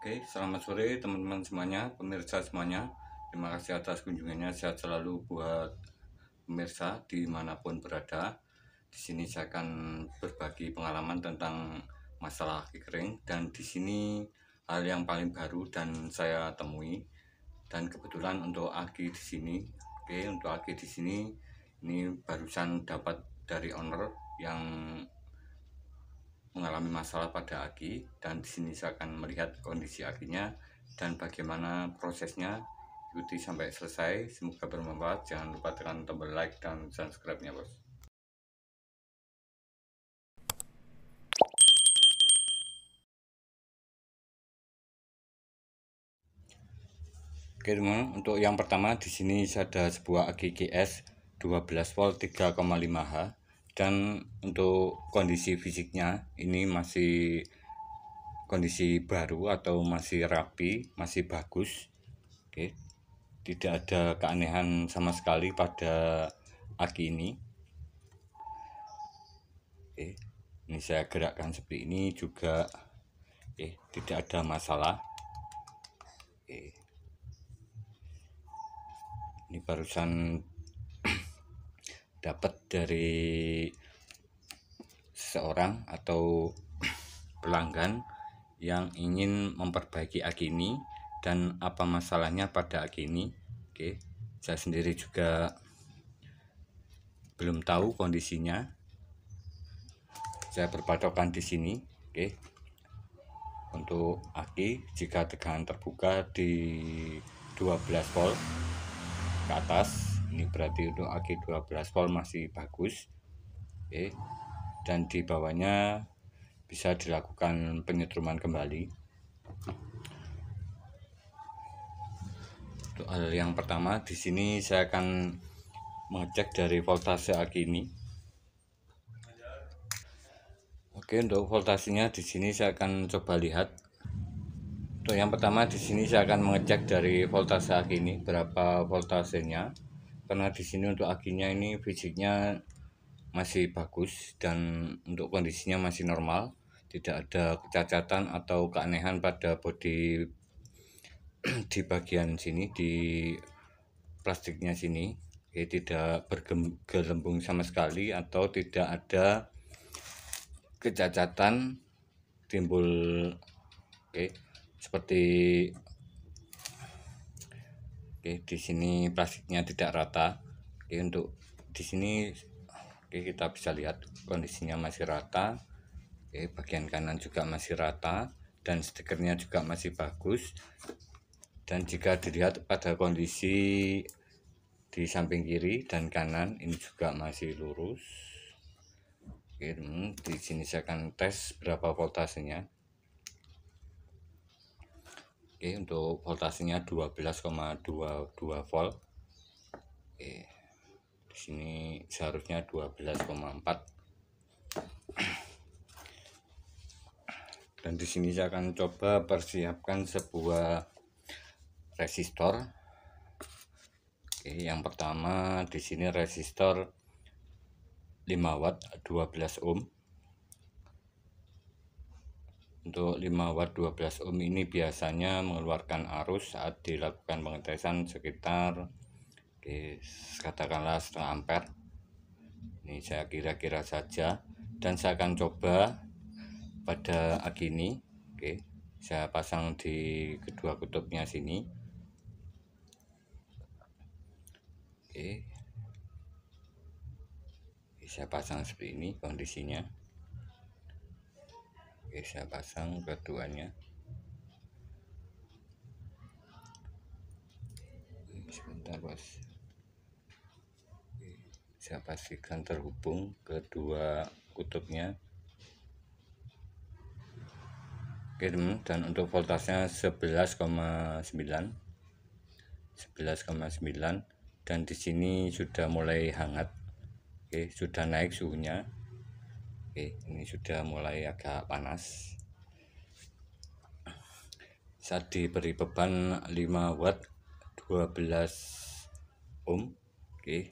Oke, selamat sore teman-teman semuanya, pemirsa semuanya. Terima kasih atas kunjungannya. Sehat selalu buat pemirsa dimanapun berada. Di sini saya akan berbagi pengalaman tentang masalah aki kering, dan di sini hal yang paling baru dan saya temui. Dan kebetulan untuk aki di sini, untuk aki di sini ini barusan dapat dari owner yang mengalami masalah pada aki, dan di sini saya akan melihat kondisi akinya dan bagaimana prosesnya. Ikuti sampai selesai, semoga bermanfaat. Jangan lupa tekan tombol like dan subscribe-nya, bos. Oke teman, untuk yang pertama di sini ada sebuah aki GS 12 volt 3,5H, dan untuk kondisi fisiknya ini masih kondisi baru atau masih rapi, masih bagus. Oke, tidak ada keanehan sama sekali pada aki ini. Oke, ini saya gerakkan seperti ini juga, tidak ada masalah. Ini barusan dapat dari seseorang atau pelanggan yang ingin memperbaiki aki ini dan apa masalahnya pada aki ini. Oke, saya sendiri juga belum tahu kondisinya. Saya berpatokan di sini. Oke, untuk aki jika tegangan terbuka di 12 volt ke atas, ini berarti untuk aki 12 volt masih bagus. Oke, dan di bawahnya bisa dilakukan penyetruman kembali. Untuk hal yang pertama di sini saya akan mengecek dari voltase aki ini. Oke, untuk voltasenya di sini saya akan coba lihat. Untuk yang pertama di sini saya akan mengecek dari voltase aki ini berapa voltasenya, karena di sini untuk akinya ini fisiknya masih bagus dan untuk kondisinya masih normal, tidak ada kecacatan atau keanehan pada bodi di bagian sini, di plastiknya sini. Oke, tidak bergelembung sama sekali atau tidak ada kecacatan timbul. Oke, seperti di sini plastiknya tidak rata. Oke, untuk di sini kita bisa lihat kondisinya masih rata. Oke, bagian kanan juga masih rata dan stikernya juga masih bagus. Dan jika dilihat pada kondisi di samping kiri dan kanan ini juga masih lurus. Oke, di sini saya akan tes berapa voltasenya. Oke, untuk voltasenya 12,22 volt. Oke, di sini seharusnya 12,4. Dan di sini saya akan coba persiapkan sebuah resistor. Oke, yang pertama di sini resistor 5 watt 12 ohm. Untuk 5 watt 12 ohm ini biasanya mengeluarkan arus saat dilakukan pengetesan sekitar katakanlah setengah ampere. Ini saya kira-kira saja, dan saya akan coba pada aki ini. Oke, saya pasang di kedua kutubnya sini. Oke, saya pasang seperti ini kondisinya. Oke, saya pasang keduanya. Sebentar, bos. Oke, saya pastikan terhubung kedua kutubnya. Oke teman, dan untuk voltasenya 11,9 dan di sini sudah mulai hangat. Oke, sudah naik suhunya. Oke, ini sudah mulai agak panas. Saat diberi beban 5 watt 12 ohm. Oke,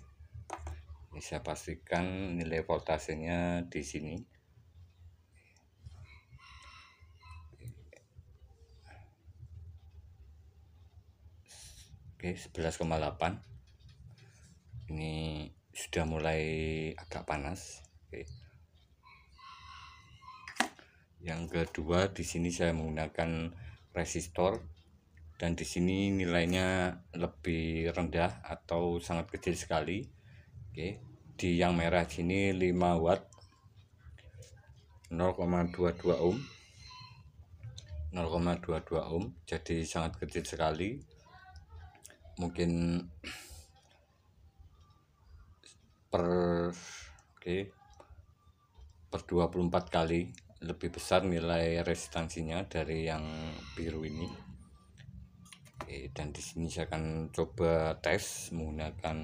ini saya pastikan nilai voltasenya di sini. Oke, 11,8. Ini sudah mulai agak panas. Oke. Yang kedua, di sini saya menggunakan resistor, dan di sini nilainya lebih rendah atau sangat kecil sekali. Oke, di yang merah sini 5 watt 0,22 ohm 0,22 ohm, jadi sangat kecil sekali. Mungkin per 24 kali lebih besar nilai resistansinya dari yang biru ini. Oke, dan di sini saya akan coba tes menggunakan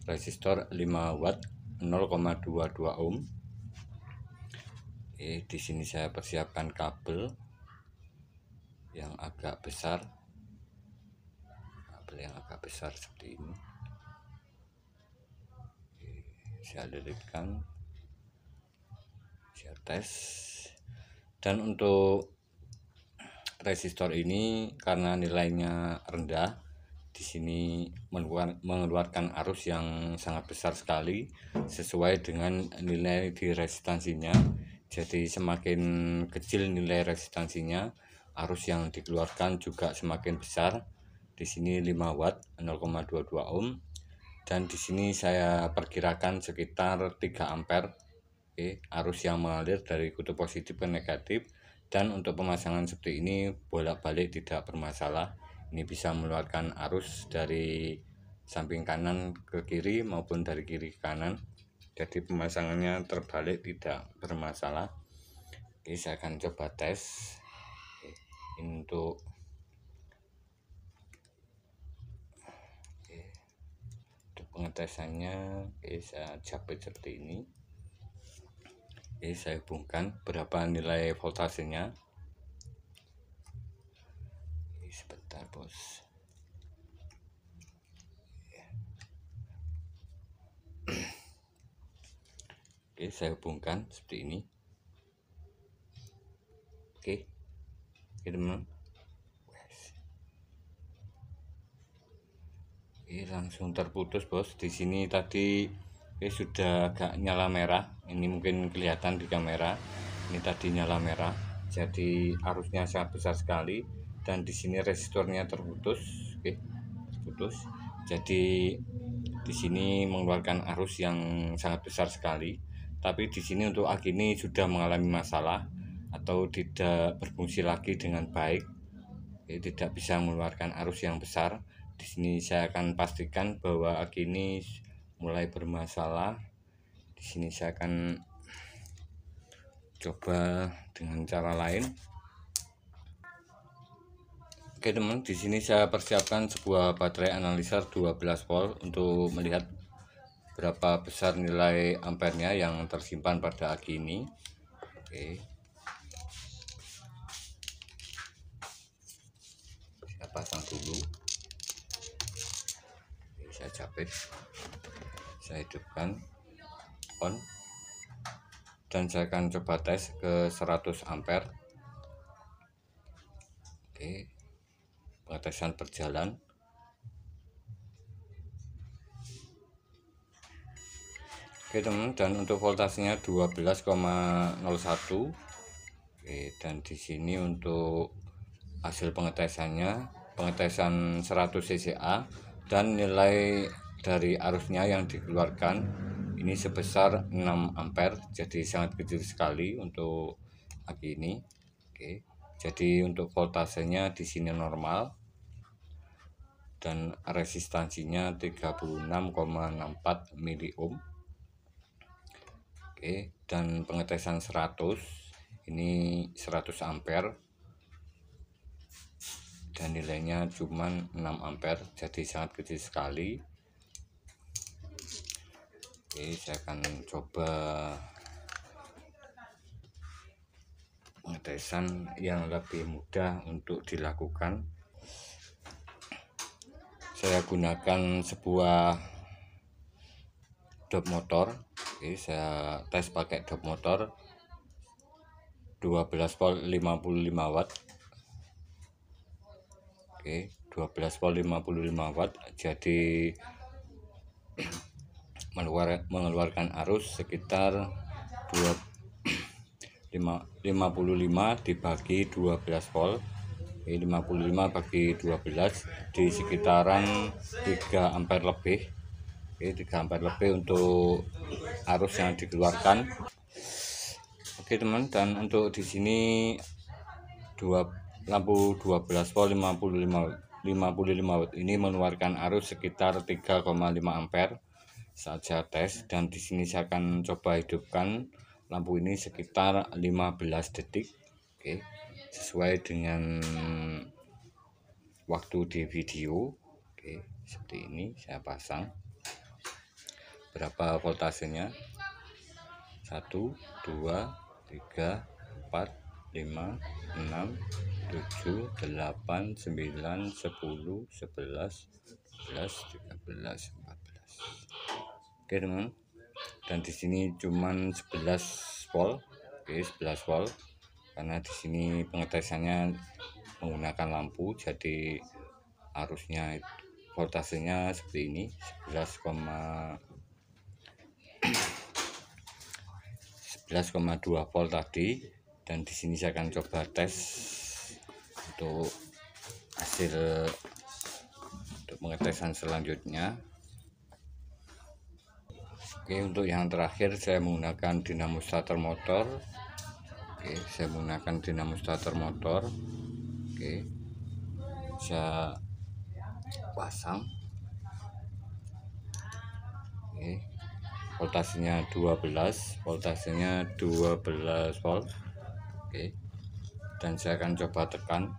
resistor 5 watt 0,22 ohm. Oke, di sini saya persiapkan kabel yang agak besar, seperti ini. Oke, saya lilitkan, saya tes. Dan untuk resistor ini karena nilainya rendah, di sini mengeluarkan arus yang sangat besar sekali sesuai dengan nilai di resistansinya. Jadi semakin kecil nilai resistansinya, arus yang dikeluarkan juga semakin besar. Di sini 5 watt 0,22 ohm, dan di sini saya perkirakan sekitar 3 ampere. Oke, arus yang mengalir dari kutub positif ke negatif. Dan untuk pemasangan seperti ini bolak-balik tidak bermasalah. Ini bisa mengeluarkan arus dari samping kanan ke kiri maupun dari kiri ke kanan. Jadi pemasangannya terbalik tidak bermasalah. Oke, saya akan coba tes. Oke, untuk pengetesannya, saya capit seperti ini. Oke, saya hubungkan berapa nilai voltasenya. Oke, sebentar bos. Oke, saya hubungkan seperti ini. Oke, teman. Oke, langsung terputus bos. Di sini tadi sudah agak nyala merah. Ini mungkin kelihatan di kamera. Ini tadi nyala merah. Jadi arusnya sangat besar sekali. Dan di sini resistornya terputus. Oke, terputus. Jadi di sini mengeluarkan arus yang sangat besar sekali. Tapi di sini untuk aki ini sudah mengalami masalah atau tidak berfungsi lagi dengan baik. Tidak bisa mengeluarkan arus yang besar. Di sini saya akan pastikan bahwa aki ini mulai bermasalah. Di sini saya akan coba dengan cara lain. Oke teman, di sini saya persiapkan sebuah baterai analisis 12 volt untuk melihat berapa besar nilai ampernya yang tersimpan pada aki ini. Oke, saya pasang dulu. Oke, saya capit, saya hidupkan on, dan saya akan coba tes ke 100 ampere. Oke, pengetesan berjalan. Oke teman, dan untuk voltasenya 12,01. Oke, dan di sini untuk hasil pengetesannya, pengetesan 100 cca, dan nilai dari arusnya yang dikeluarkan ini sebesar 6 ampere, jadi sangat kecil sekali untuk aki ini. Oke, jadi untuk voltasenya di sini normal dan resistansinya 36,64 miliohm. Oke, dan pengetesan 100 ini 100 ampere dan nilainya cuma 6 ampere, jadi sangat kecil sekali. Oke, saya akan coba pengetesan yang lebih mudah untuk dilakukan. Saya gunakan sebuah dop motor. Oke, saya tes pakai dop motor 12 volt 55 watt. Oke, 12 volt 55 watt, jadi mengeluarkan arus sekitar 55 dibagi 12 volt. 55 bagi 12 di sekitaran 3 ampere lebih. 3 ampere lebih untuk arus yang dikeluarkan. Oke teman, dan untuk di sini lampu 12 volt 55 watt ini mengeluarkan arus sekitar 3,5 ampere saat saya tes, dan di sini saya akan coba hidupkan lampu ini sekitar 15 detik. Oke, sesuai dengan waktu di video. Oke, seperti ini saya pasang. Berapa voltasenya? 1 2 3 4 5 6 7 8 9 10 11 12 13 14. Oke teman, dan di sini cuman 11 volt. Oke, 11 volt karena di sini pengetesannya menggunakan lampu, jadi arusnya voltasenya seperti ini 11,2 volt tadi. Dan di sini saya akan coba tes untuk hasil untuk pengetesan selanjutnya. Oke, untuk yang terakhir saya menggunakan dinamo starter motor. Oke, saya menggunakan dinamo starter motor. Oke, saya pasang. Oke, voltasenya 12 volt. Oke, dan saya akan coba tekan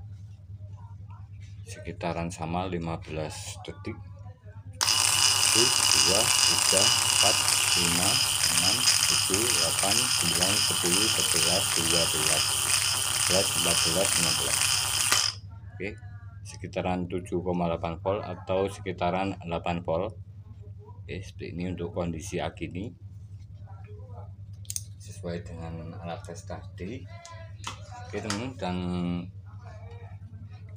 sekitaran sama 15 detik. 1 2 3 4 5 6 7 8 9 10 11 12 13 14 15. Oke, sekitaran 7,8 volt atau sekitaran 8 volt. Oke, seperti ini untuk kondisi aki ini sesuai dengan alat tes tadi. Oke teman, dan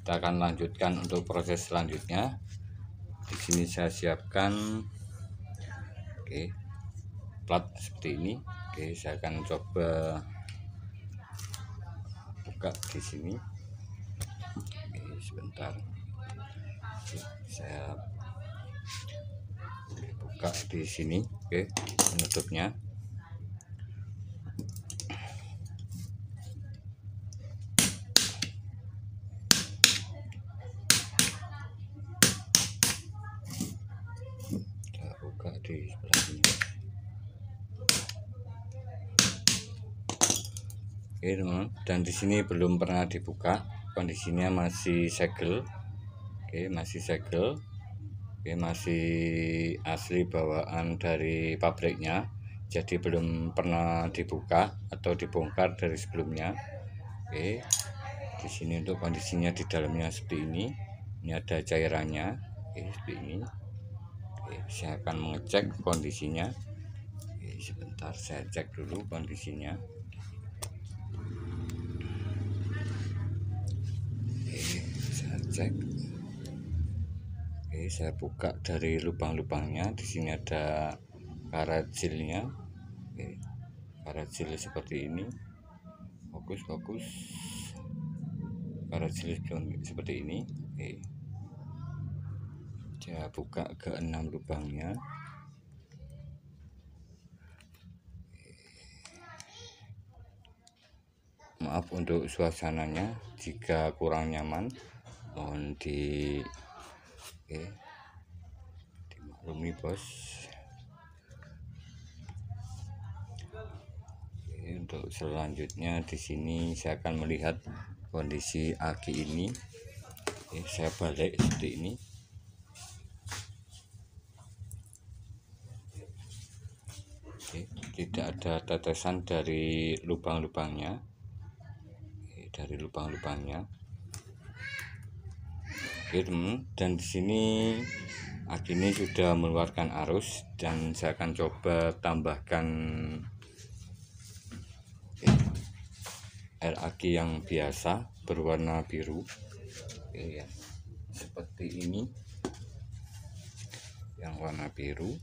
kita akan lanjutkan untuk proses selanjutnya. Di sini saya siapkan plat seperti ini. Oke, saya akan coba buka di sini. Oke, sebentar. Oke, saya buka di sini. Oke, penutupnya. Kita buka di sebelah sini. Oke teman, dan di sini belum pernah dibuka, kondisinya masih segel. Oke, masih segel. Oke, masih asli bawaan dari pabriknya, jadi belum pernah dibuka atau dibongkar dari sebelumnya. Oke, di sini untuk kondisinya di dalamnya seperti ini. Ini ada cairannya. Oke, seperti ini. Oke, saya akan mengecek kondisinya. Oke, sebentar saya cek dulu kondisinya. Cek. Oke, saya buka dari lubang-lubangnya. Di sini ada karet silnya. Oke, karet sil seperti ini. Bagus. Karet sil seperti ini. Oke, saya buka ke 6 lubangnya. Maaf untuk suasananya, jika kurang nyaman mohon dimaklumi bos. Oke, untuk selanjutnya di sini saya akan melihat kondisi aki ini. Oke, saya balik seperti ini. Oke, tidak ada tetesan dari lubang-lubangnya. Dari lubang-lubangnya. Oke teman, dan di sini aki ini sudah mengeluarkan arus, dan saya akan coba tambahkan air aki yang biasa berwarna biru. Oke, ya. seperti ini yang warna biru.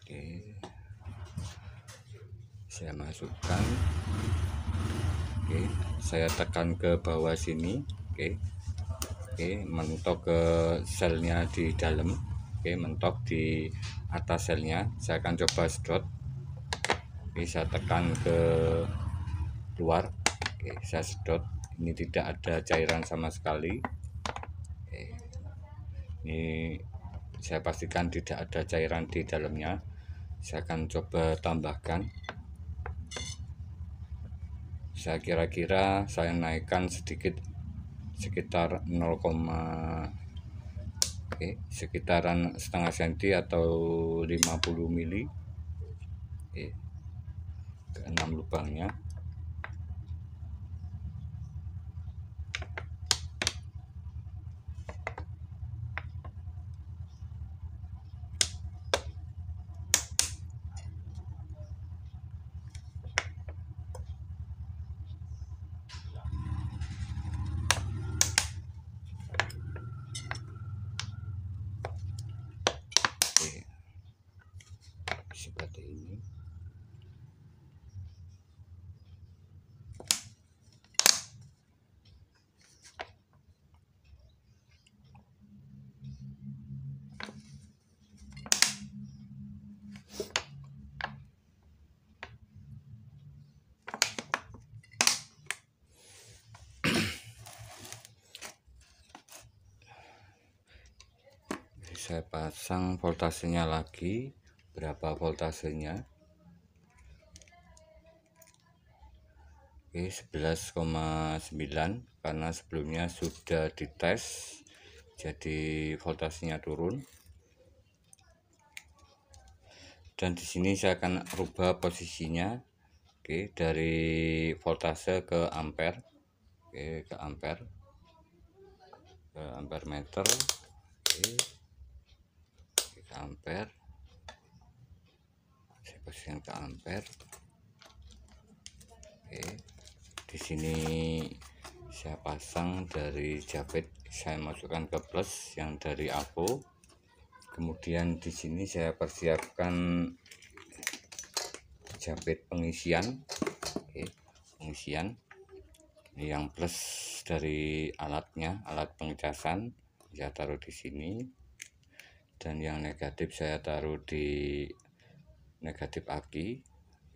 Oke, saya masukkan. Oke, saya tekan ke bawah sini. Oke, mentok ke selnya di dalam. Oke, mentok di atas selnya. Saya akan coba sedot. Oke, saya tekan ke luar. Oke, saya sedot. Ini tidak ada cairan sama sekali. Oke, ini saya pastikan tidak ada cairan di dalamnya. Saya akan coba tambahkan. Saya kira-kira saya naikkan sedikit, sekitar 0, sekitaran setengah senti atau 50 mili ke 6 lubangnya. Oke, seperti ini. Saya pasang voltasenya lagi. Berapa voltasenya? Oke, 11,9, karena sebelumnya sudah dites, jadi voltasenya turun. Dan di sini saya akan rubah posisinya. Oke, dari voltase ke ampere. Oke, ke ampere meter. Oke, ke ampere. Saya posisikan ke ampere. Oke, di sini saya pasang dari jabet, saya masukkan ke plus yang dari AVO. Kemudian di sini saya persiapkan jabet pengisian. Oke, pengisian ini yang plus dari alatnya, alat pengecasan saya taruh di sini, dan yang negatif saya taruh di negatif aki.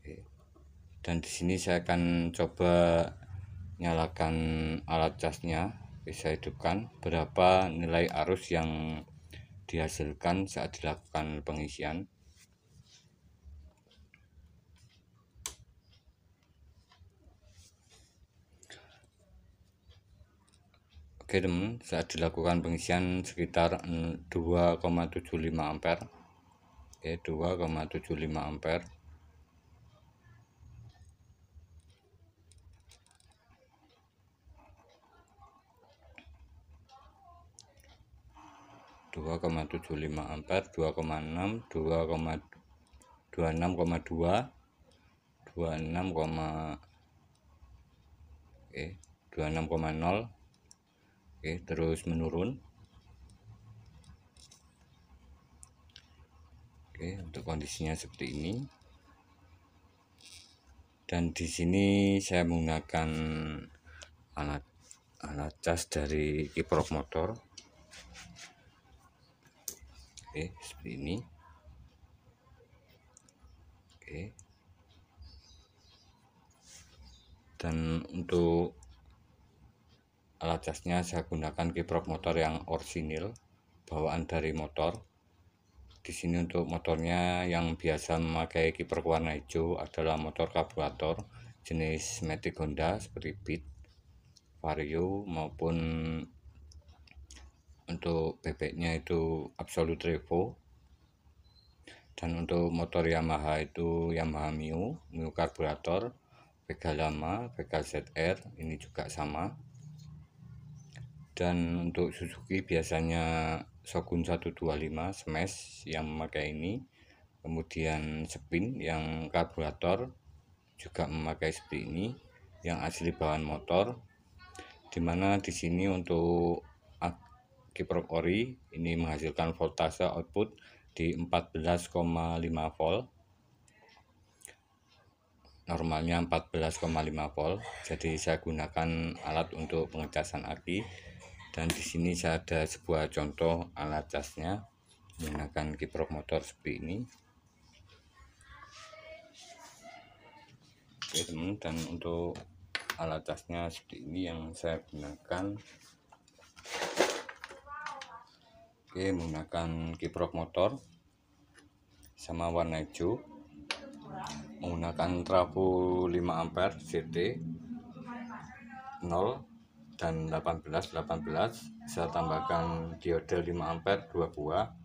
Oke. Dan di sini saya akan coba nyalakan alat casnya. Saya hidupkan berapa nilai arus yang dihasilkan saat dilakukan pengisian. Oke teman, saat dilakukan pengisian sekitar 2,75 ampere. Oke, 2,75 ampere. Dua koma 2,6, 26,2, 26,0. Oke, terus menurun. Oke, untuk kondisinya seperti ini. Dan di sini saya menggunakan alat cas dari kiprok motor. Oke, seperti ini. Oke. Dan untuk alat casnya saya gunakan kiprok motor yang orsinil, bawaan dari motor. Di sini untuk motornya yang biasa memakai kiprok warna hijau adalah motor karburator jenis Matic Honda seperti Beat, Vario, maupun untuk bebeknya itu Absolute Revo. Dan untuk motor Yamaha itu Yamaha Mio karburator, Vega Lama, Vega ZR, ini juga sama. Dan untuk Suzuki biasanya Shogun 125 Smash yang memakai ini. Kemudian Spin yang karburator juga memakai seperti ini, yang asli bahan motor. dimana di sini untuk kiprok ori ini menghasilkan voltase output di 14,5 volt, normalnya 14,5 volt. Jadi saya gunakan alat untuk pengecasan aki, dan di sini saya ada sebuah contoh alat casnya menggunakan kiprok motor seperti ini. Oke teman, dan untuk alat casnya seperti ini yang saya gunakan. Oke, menggunakan kiprok motor sama warna hijau, menggunakan trafo 5 ampere CT 0 dan 18. Saya tambahkan diode 5 ampere 2 buah.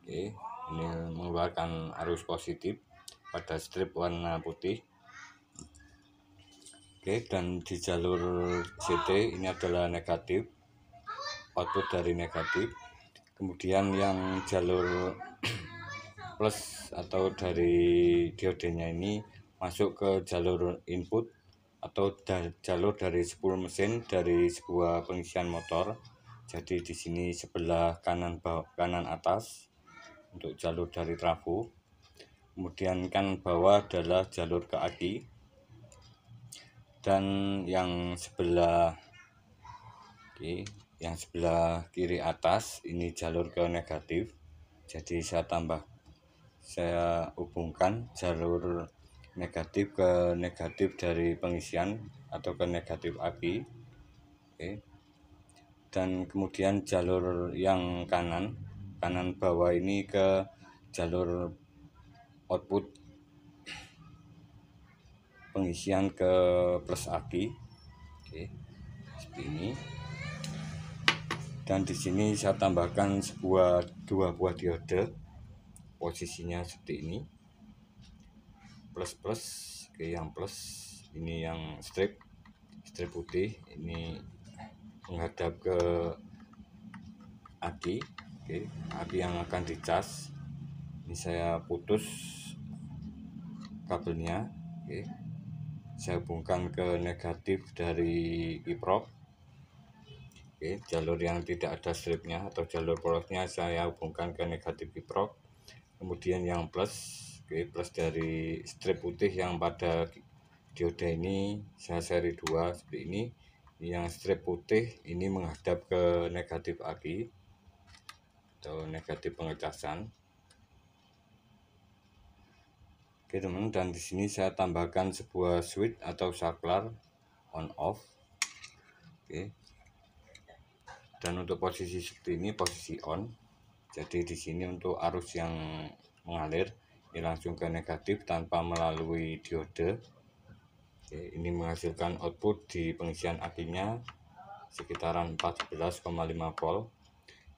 Oke, ini mengeluarkan arus positif pada strip warna putih. Oke, dan di jalur CT ini adalah negatif, output dari negatif. Kemudian yang jalur plus atau dari diodenya ini masuk ke jalur input atau jalur dari spool mesin dari sebuah pengisian motor. Jadi di sini sebelah kanan atas untuk jalur dari trafo. Kemudian kan bawah adalah jalur ke aki, dan yang sebelah kiri atas ini jalur ke negatif. Jadi saya hubungkan jalur negatif ke negatif dari pengisian atau ke negatif aki. Oke. Dan kemudian jalur yang kanan bawah ini ke jalur output pengisian ke plus aki. Oke, seperti ini. Dan di sini saya tambahkan dua buah diode, posisinya seperti ini, plus. Oke, yang plus ini yang strip putih ini menghadap ke aki. Oke, aki yang akan dicas. Ini saya putus kabelnya. Oke, saya hubungkan ke negatif dari kiprok. Oke, jalur yang tidak ada stripnya atau jalur polosnya saya hubungkan ke negatif kiprok. Kemudian yang plus, oke, plus dari strip putih yang pada diode ini saya seri 2 seperti ini. Yang strip putih ini menghadap ke negatif aki atau negatif pengecasan. Oke teman, dan di sini saya tambahkan sebuah switch atau saklar on off. Oke. Dan untuk posisi seperti ini posisi on. Jadi di sini untuk arus yang mengalir ini langsung ke negatif tanpa melalui diode. Oke, ini menghasilkan output di pengisian akinya sekitaran 14,5 volt.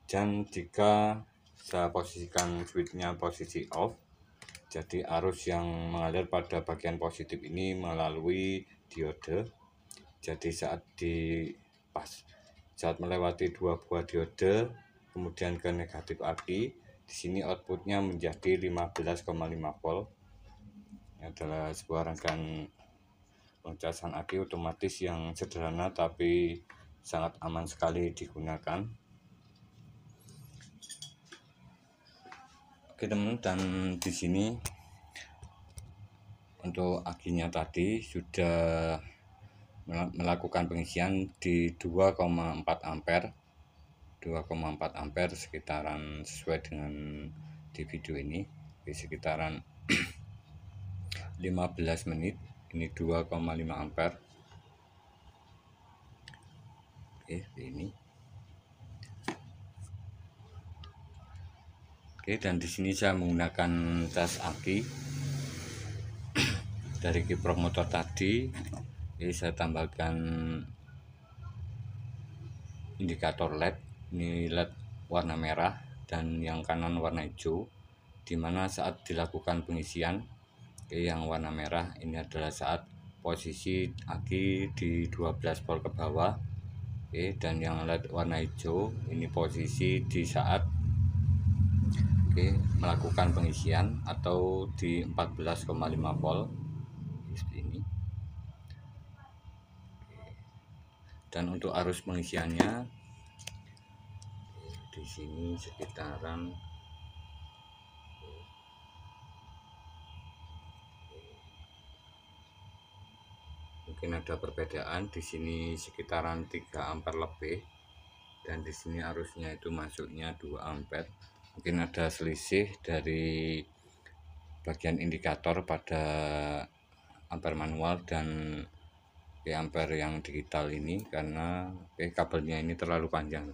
Dan jika saya posisikan switchnya posisi off, jadi arus yang mengalir pada bagian positif ini melalui diode. Jadi saat melewati dua buah diode kemudian ke negatif aki, di sini outputnya menjadi 15,5 volt. Ini adalah sebuah rangkaian pengecasan aki otomatis yang sederhana tapi sangat aman sekali digunakan. Oke teman, dan di sini untuk akinya tadi sudah melakukan pengisian di 2,4 ampere sekitaran sesuai dengan di video ini, di sekitaran 15 menit. Ini 2,5 ampere. Oke, ini. Oke, dan di sini saya menggunakan cas aki dari kiprok motor tadi. Ini saya tambahkan indikator LED. Ini LED warna merah dan yang kanan warna hijau, dimana saat dilakukan pengisian yang warna merah ini adalah saat posisi aki di 12 volt ke bawah. Dan yang LED warna hijau ini posisi di saat melakukan pengisian atau di 14,5 volt seperti ini. Dan untuk arus pengisiannya di sini sekitaran mungkin ada perbedaan, di sini sekitaran 3 ampere lebih, dan di sini arusnya itu masuknya 2 ampere. Mungkin ada selisih dari bagian indikator pada ampere manual dan ampere yang digital ini, karena kabelnya ini terlalu panjang.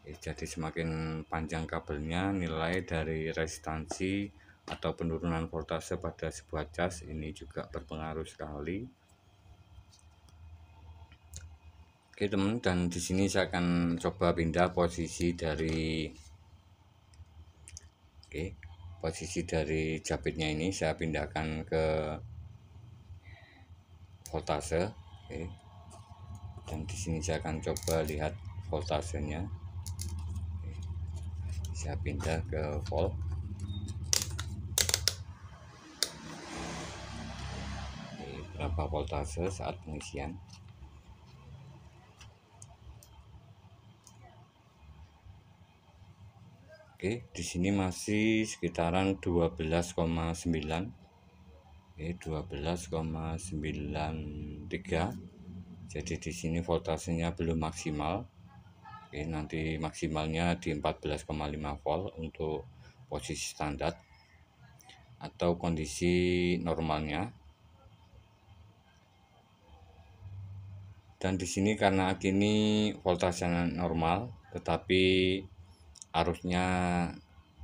Jadi semakin panjang kabelnya, nilai dari resistansi atau penurunan voltase pada sebuah cas ini juga berpengaruh sekali. Oke teman, dan di sini saya akan coba pindah posisi dari jabetnya ini, saya pindahkan ke voltase. Dan di sini saya akan coba lihat voltasenya. Saya pindah ke volt. Berapa voltase saat pengisian? Di sini masih sekitaran 12,9. 12,93. Jadi di sini voltasenya belum maksimal. Nanti maksimalnya di 14,5 volt untuk posisi standar atau kondisi normalnya. Dan di sini karena kini voltasenya normal tetapi arusnya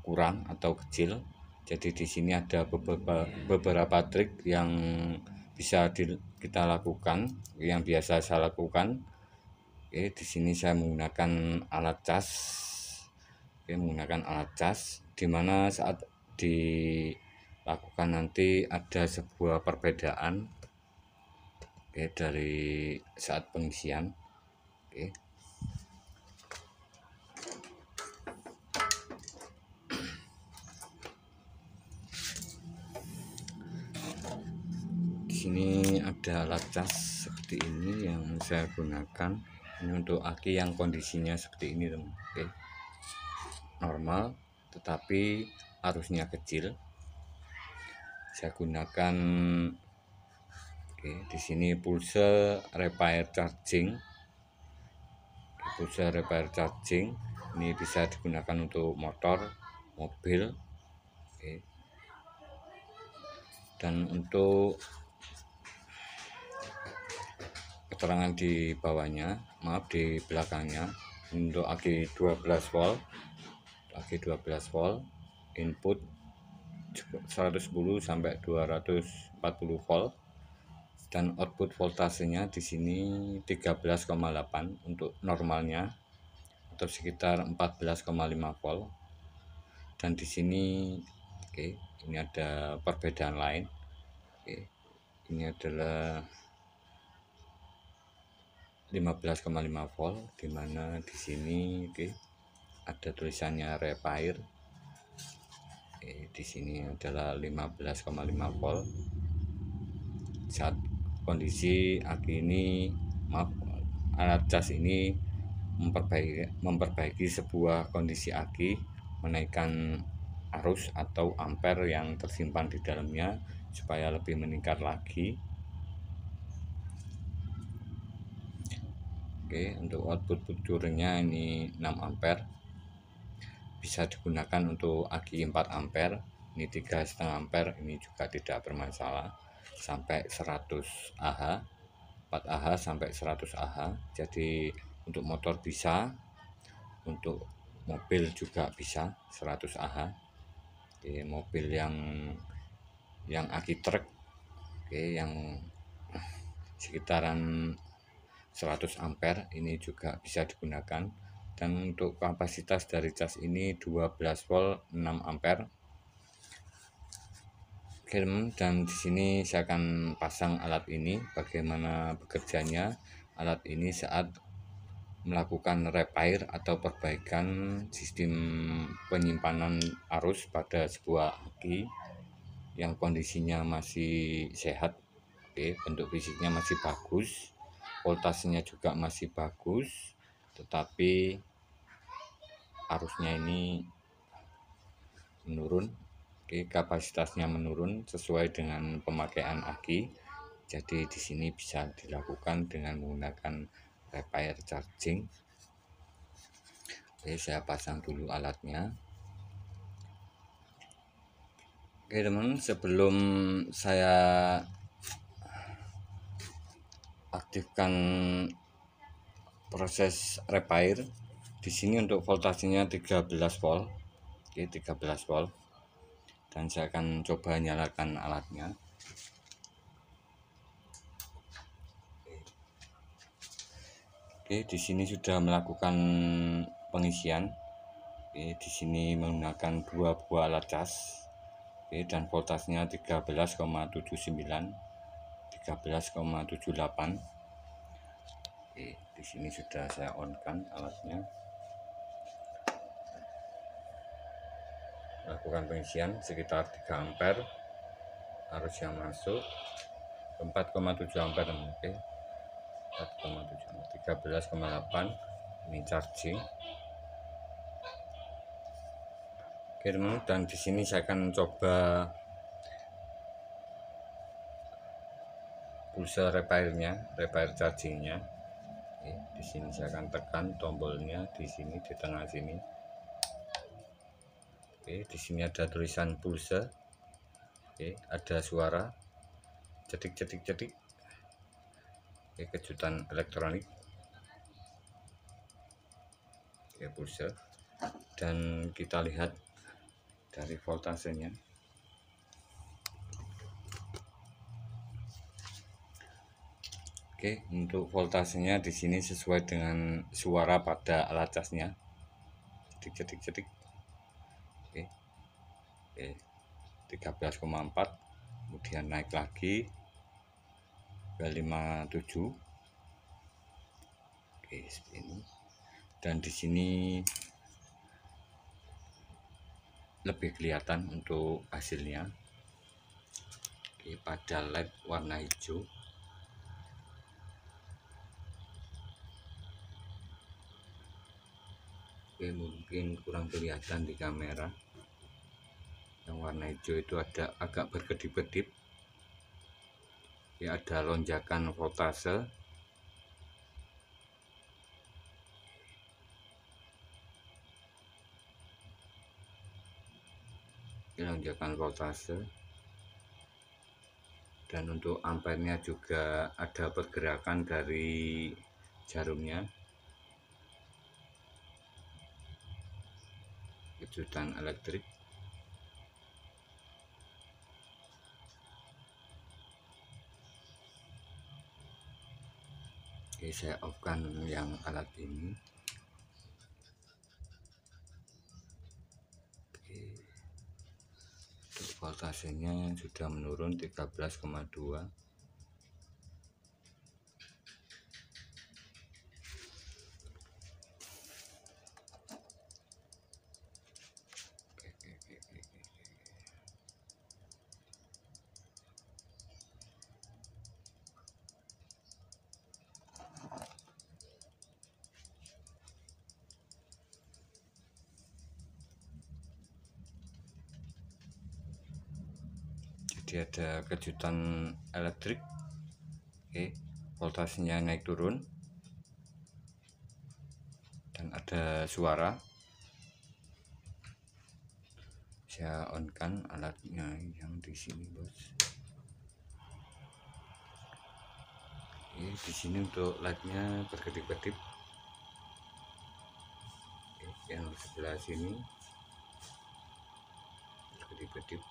kurang atau kecil, jadi di sini ada beberapa trik yang bisa kita lakukan, yang biasa saya lakukan. Di sini saya menggunakan alat cas. Menggunakan alat cas, dimana saat dilakukan nanti ada sebuah perbedaan dari saat pengisian. Di sini ada alat cas seperti ini yang saya gunakan. Ini untuk aki yang kondisinya seperti ini, teman. Normal tetapi arusnya kecil. Saya gunakan di sini pulsa repair charging. Pulsa repair charging ini bisa digunakan untuk motor, mobil. Dan untuk keterangan di bawahnya, di belakangnya, untuk aki 12 volt, input 110 sampai 240 volt, dan output voltasenya di sini 13,8 untuk normalnya, atau sekitar 14,5 volt. Dan di sini ini ada perbedaan lain. Ini adalah 15,5 volt, dimana di sini ada tulisannya repair. Di sini adalah 15,5 volt. Saat kondisi aki ini, alat cas ini memperbaiki sebuah kondisi aki, menaikkan arus atau ampere yang tersimpan di dalamnya supaya lebih meningkat lagi. Untuk output currentnya ini 6 ampere, bisa digunakan untuk aki 4 ampere, ini 3,5 ampere, ini juga tidak bermasalah, sampai 100 Ah, 4 Ah sampai 100 Ah. Jadi untuk motor bisa, untuk mobil juga bisa 100 Ah. Mobil yang aki truk, yang sekitaran 100 ampere ini juga bisa digunakan. Dan untuk kapasitas dari cas ini 12 volt 6 ampere. Dan di sini saya akan pasang alat ini. Bagaimana bekerjanya alat ini saat melakukan repair atau perbaikan sistem penyimpanan arus pada sebuah aki yang kondisinya masih sehat, bentuk fisiknya masih bagus, voltasenya juga masih bagus, tetapi arusnya ini menurun. Oke, kapasitasnya menurun sesuai dengan pemakaian aki. Jadi di sini bisa dilakukan dengan menggunakan repair charging. Oke, saya pasang dulu alatnya. Oke teman, sebelum saya aktifkan proses repair, di sini untuk voltasenya 13 volt. Oke, 13 volt. Dan saya akan coba nyalakan alatnya. Oke, di sini sudah melakukan pengisian. Oke, di sini menggunakan 2 buah alat cas. Oke, dan voltasnya 13,79, 13,78. Oke, di sini sudah saya on kan alatnya. Lakukan pengisian sekitar 3 ampere arus yang masuk, 4,7 ampere. Oke, 4,7, 13,8 ini charging. Oke teman, dan di sini saya akan coba pulsa repairnya, repair chargingnya. Oke, di sini saya akan tekan tombolnya di sini di tengah sini. Oke, di sini ada tulisan pulsa. Oke, ada suara cetik cetik cetik. Oke, kejutan elektronik. Oke, pulsa. Dan kita lihat dari voltasenya. Oke, untuk voltasenya di sini sesuai dengan suara pada alat casnya. Cetik cetik cetik. Oke. Oke. 13,4, kemudian naik lagi ke 57. Oke, seperti ini. Dan di sini lebih kelihatan untuk hasilnya. Oke, pada LED warna hijau. Oke, mungkin kurang kelihatan di kamera. Yang warna hijau itu ada agak berkedip-kedip. Ya, ada lonjakan voltase. Lonjakan voltase. Dan untuk ampernya juga ada pergerakan dari jarumnya. Kejutan elektrik. Oke, saya off-kan yang alat ini. Oke, untuk voltasenya sudah menurun 13,2. Jadi ada kejutan elektrik. Oke, voltasenya naik turun dan ada suara. Saya on kan alatnya yang di sini, bos. Oke, di sini untuk lightnya berkedip-kedip. Yang sebelah sini berkedip-kedip.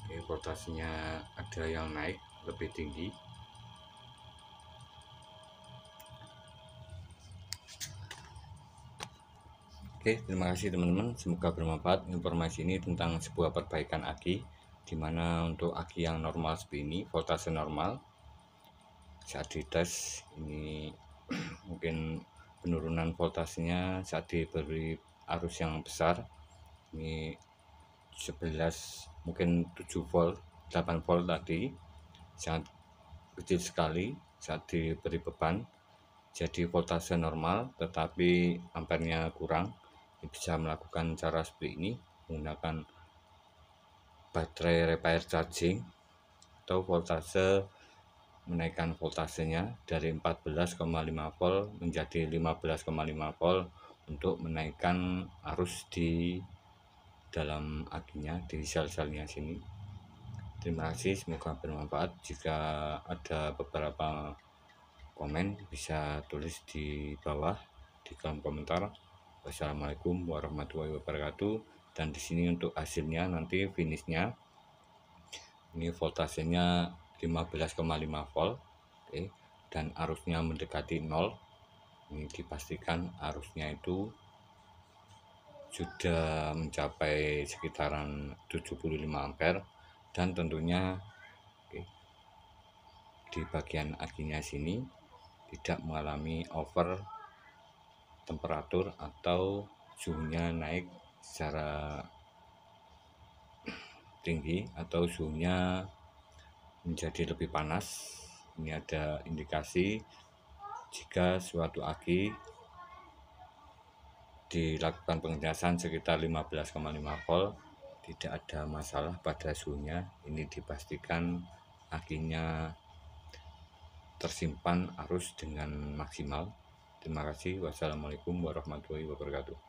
Oke, voltasenya ada yang naik lebih tinggi. Oke, terima kasih teman-teman, semoga bermanfaat informasi ini tentang sebuah perbaikan aki, dimana untuk aki yang normal seperti ini, voltase normal, saat dites ini mungkin penurunan voltasenya saat diberi arus yang besar, ini 11 mungkin 7 volt 8 volt tadi, saat kecil sekali saat diberi beban, jadi voltase normal tetapi ampernya kurang. Bisa melakukan cara seperti ini menggunakan baterai repair charging atau voltase, menaikkan voltasenya dari 14,5 volt menjadi 15,5 volt untuk menaikkan arus di dalam akinya, di sel-selnya sini. Terima kasih, semoga bermanfaat. Jika ada beberapa komen bisa tulis di bawah di kolom komentar. Wassalamualaikum warahmatullahi wabarakatuh. Dan di sini untuk hasilnya nanti finishnya ini voltasenya 15,5 volt, oke, dan arusnya mendekati 0. Ini dipastikan arusnya itu sudah mencapai sekitaran 75 ampere, dan tentunya oke, di bagian akinya sini tidak mengalami over temperatur atau suhunya naik secara tinggi atau suhunya menjadi lebih panas. Ini ada indikasi jika suatu aki dilakukan pengecasan sekitar 15,5 volt tidak ada masalah pada suhunya. Ini dipastikan akinya tersimpan arus dengan maksimal. Terima kasih. Wassalamualaikum warahmatullahi wabarakatuh.